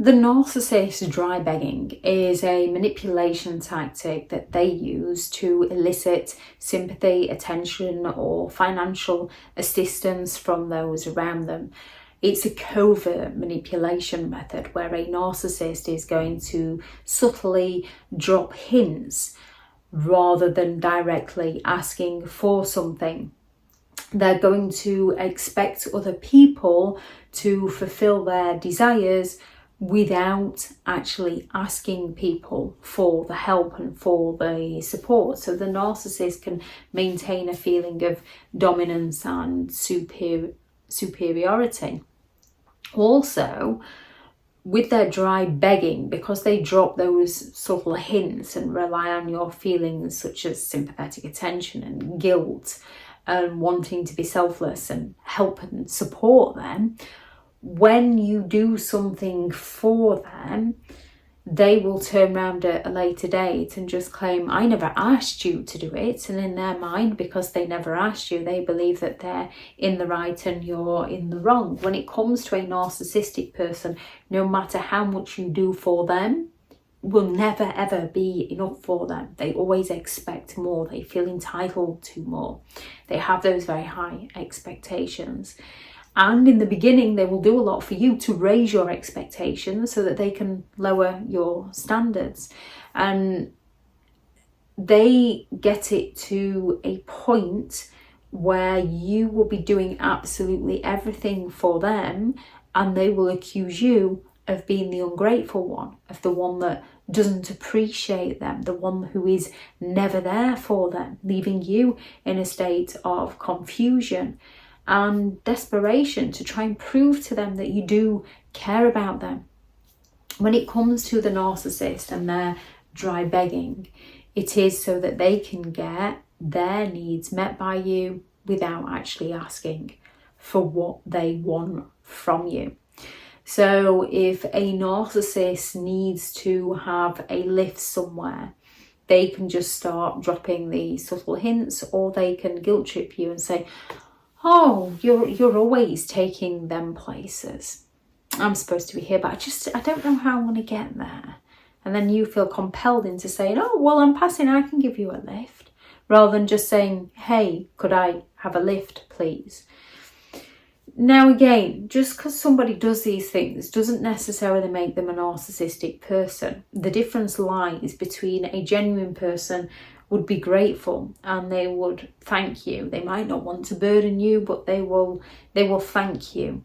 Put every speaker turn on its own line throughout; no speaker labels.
The narcissist dry begging is a manipulation tactic that they use to elicit sympathy, attention, or financial assistance from those around them. It's a covert manipulation method where a narcissist is going to subtly drop hints rather than directly asking for something. They're going to expect other people to fulfill their desires without actually asking people for the help and for the support. So the narcissist can maintain a feeling of dominance and superiority. Also, with their dry begging, because they drop those subtle hints and rely on your feelings such as sympathetic attention and guilt and wanting to be selfless and help and support them, when you do something for them, they will turn around at a later date and just claim, I never asked you to do it. And in their mind, because they never asked you, they believe that they're in the right and you're in the wrong. When it comes to a narcissistic person, no matter how much you do for them, will never ever be enough for them. They always expect more. They feel entitled to more. They have those very high expectations. And in the beginning, they will do a lot for you to raise your expectations so that they can lower your standards. And they get it to a point where you will be doing absolutely everything for them, and they will accuse you of being the ungrateful one, of the one that doesn't appreciate them, the one who is never there for them, leaving you in a state of confusion and desperation to try and prove to them that you do care about them. When it comes to the narcissist and their dry begging, it is so that they can get their needs met by you without actually asking for what they want from you. So if a narcissist needs to have a lift somewhere, they can just start dropping the subtle hints, or they can guilt trip you and say, oh, you're always taking them places. I'm supposed to be here, but I don't know how I'm going to get there. And then you feel compelled into saying, oh, well, I'm passing, I can give you a lift. Rather than just saying, hey, could I have a lift, please? Now, again, just because somebody does these things doesn't necessarily make them a narcissistic person. The difference lies between a genuine person would be grateful and they would thank you. They might not want to burden you, but they will thank you.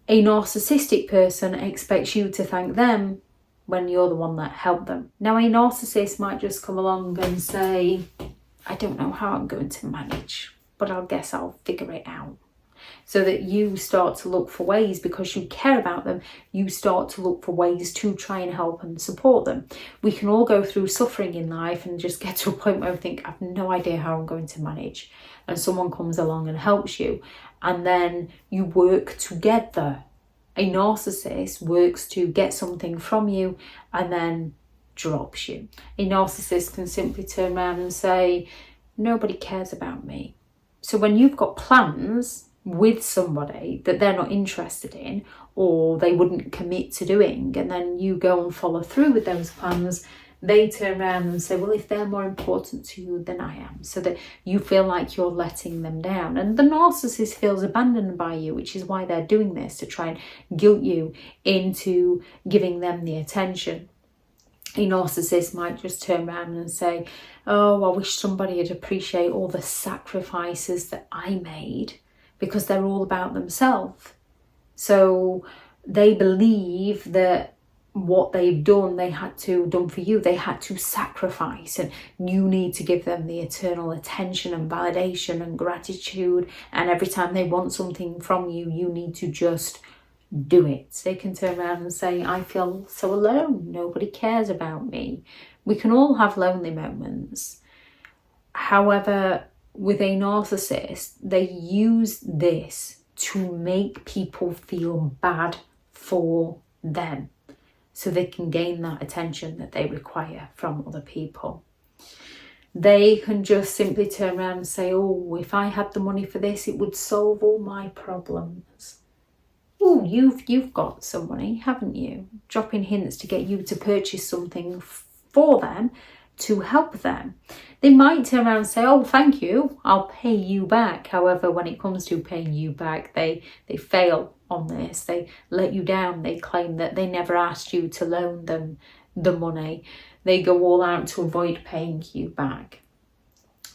A narcissistic person expects you to thank them when you're the one that helped them. Now, a narcissist might just come along and say, I don't know how I'm going to manage, but I guess I'll figure it out. So that you start to look for ways, because you care about them, you start to look for ways to try and help and support them. We can all go through suffering in life and just get to a point where we think, I've no idea how I'm going to manage. And someone comes along and helps you. And then you work together. A narcissist works to get something from you and then drops you. A narcissist can simply turn around and say, nobody cares about me. So when you've got plans with somebody that they're not interested in, or they wouldn't commit to doing, and then you go and follow through with those plans, they turn around and say, well, if they're more important to you than I am, so that you feel like you're letting them down. And the narcissist feels abandoned by you, which is why they're doing this, to try and guilt you into giving them the attention. A narcissist might just turn around and say, oh, I wish somebody would appreciate all the sacrifices that I made, because they're all about themselves. So they believe that what they've done, they had to done for you. They had to sacrifice, and you need to give them the eternal attention and validation and gratitude. And every time they want something from you, you need to just do it. They can turn around and say, I feel so alone. Nobody cares about me. We can all have lonely moments. However, with a narcissist, they use this to make people feel bad for them, so they can gain that attention that they require from other people. They can just simply turn around and say, oh, if I had the money for this, it would solve all my problems. oh, you've got some money, haven't you? Dropping hints to get you to purchase something for them to help them. They might turn around and say, oh, thank you, I'll pay you back. However, when it comes to paying you back, they fail on this. They let you down. They claim that they never asked you to loan them the money. They go all out to avoid paying you back.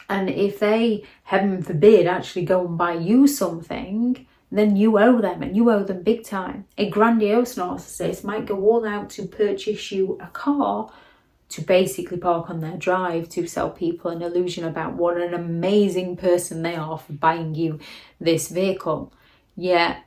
And if they, heaven forbid, actually go and buy you something, then you owe them, and you owe them big time. A grandiose narcissist might go all out to purchase you a car to basically park on their drive, to sell people an illusion about what an amazing person they are for buying you this vehicle. Yet,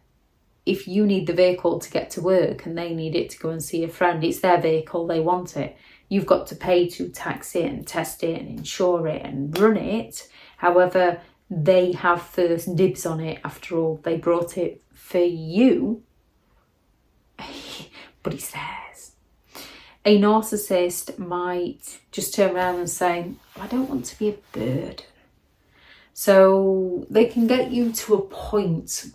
if you need the vehicle to get to work and they need it to go and see a friend, it's their vehicle, they want it. You've got to pay to tax it and test it and insure it and run it. However, they have first dibs on it. After all, they brought it for you, but it's theirs. A narcissist might just turn around and say, I don't want to be a burden. So they can get you to a point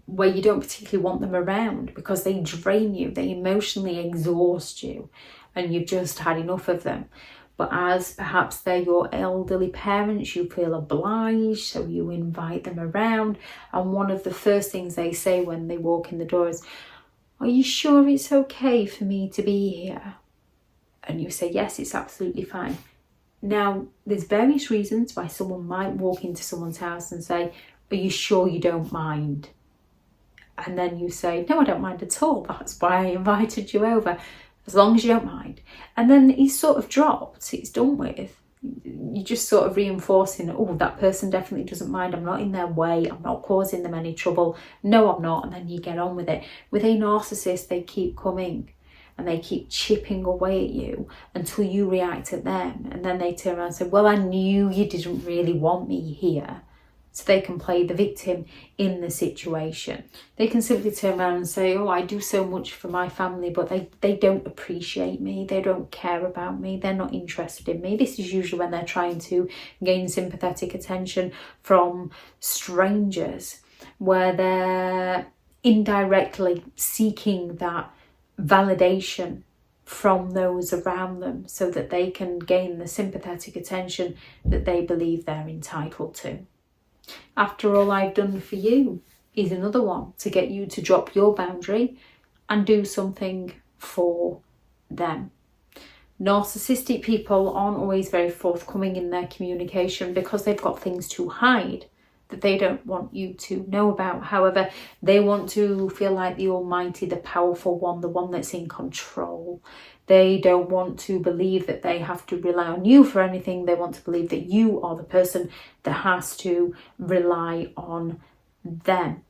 where you don't particularly want them around because they drain you, they emotionally exhaust you, and you've just had enough of them. But as perhaps they're your elderly parents, you feel obliged, so you invite them around. And one of the first things they say when they walk in the door is, are you sure it's okay for me to be here? And you say, yes, it's absolutely fine. Now, there's various reasons why someone might walk into someone's house and say, are you sure you don't mind? And then you say, no, I don't mind at all. That's why I invited you over. As long as you don't mind. And then it's sort of dropped. It's done with. You're just sort of reinforcing, oh, that person definitely doesn't mind. I'm not in their way. I'm not causing them any trouble. No, I'm not. And then you get on with it. With a narcissist, they keep coming and they keep chipping away at you until you react at them. And then they turn around and say, well, I knew you didn't really want me here. So they can play the victim in the situation. They can simply turn around and say, oh, I do so much for my family, but they don't appreciate me. They don't care about me. They're not interested in me. This is usually when they're trying to gain sympathetic attention from strangers, where they're indirectly seeking that validation from those around them so that they can gain the sympathetic attention that they believe they're entitled to. After all I've done for you is another one to get you to drop your boundary and do something for them. Narcissistic people aren't always very forthcoming in their communication because they've got things to hide that they don't want you to know about. However, they want to feel like the almighty, the powerful one, the one that's in control. They don't want to believe that they have to rely on you for anything. They want to believe that you are the person that has to rely on them.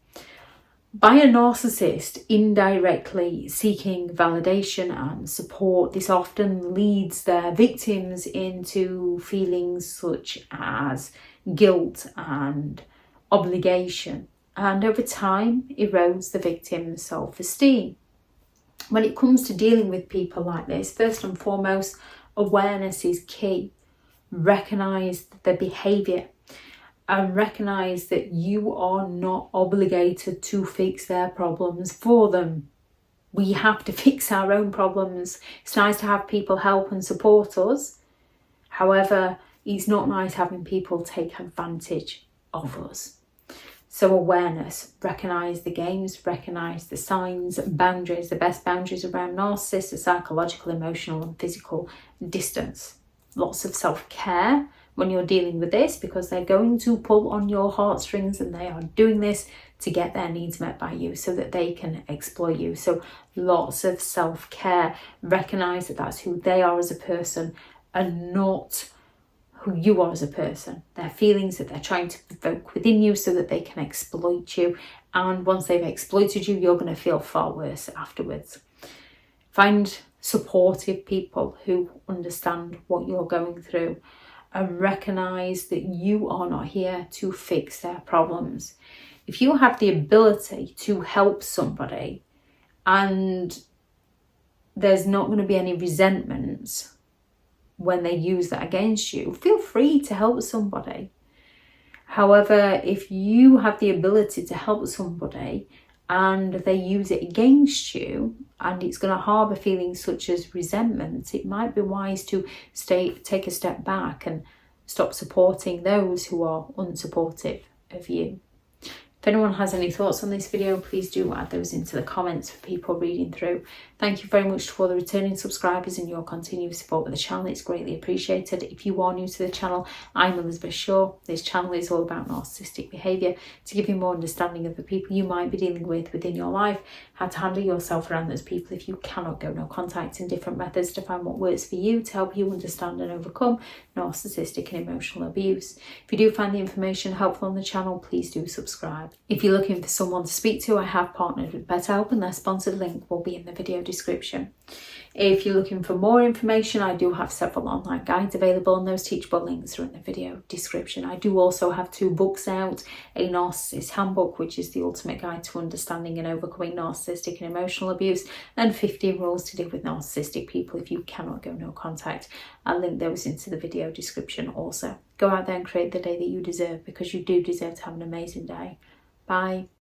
By a narcissist indirectly seeking validation and support, this often leads their victims into feelings such as guilt and obligation, and over time erodes the victim's self-esteem. When it comes to dealing with people like this, first and foremost, awareness is key. Recognise the behaviour and recognise that you are not obligated to fix their problems for them. We have to fix our own problems. It's nice to have people help and support us. However, it's not nice having people take advantage of us. So awareness, recognise the games, recognise the signs, boundaries. The best boundaries around narcissists are psychological, emotional and physical distance. Lots of self-care when you're dealing with this, because they're going to pull on your heartstrings and they are doing this to get their needs met by you so that they can exploit you. So lots of self-care. Recognise that that's who they are as a person and not who you are as a person. Their feelings that they're trying to provoke within you so that they can exploit you. And once they've exploited you, you're going to feel far worse afterwards. Find supportive people who understand what you're going through and recognise that you are not here to fix their problems. If you have the ability to help somebody and there's not going to be any resentments when they use that against you, feel free to help somebody. However, if you have the ability to help somebody and they use it against you, and it's going to harbour feelings such as resentment, it might be wise to take a step back and stop supporting those who are unsupportive of you. If anyone has any thoughts on this video, please do add those into the comments for people reading through. Thank you very much to all the returning subscribers and your continued support with the channel. It's greatly appreciated. If you are new to the channel, I'm Elizabeth Shaw. This channel is all about narcissistic behaviour to give you more understanding of the people you might be dealing with within your life, how to handle yourself around those people if you cannot go no contact, and different methods to find what works for you to help you understand and overcome narcissistic and emotional abuse. If you do find the information helpful on the channel, please do subscribe. If you're looking for someone to speak to, I have partnered with BetterHelp, and their sponsored link will be in the video description. If you're looking for more information, I do have several online guides available, and those teachable links are in the video description. I do also have 2 books out, a Narcissists Handbook, which is the ultimate guide to understanding and overcoming narcissistic and emotional abuse, and 15 rules to deal with narcissistic people if you cannot go no contact. I'll link those into the video description also. Go out there and create the day that you deserve, because you do deserve to have an amazing day. Bye.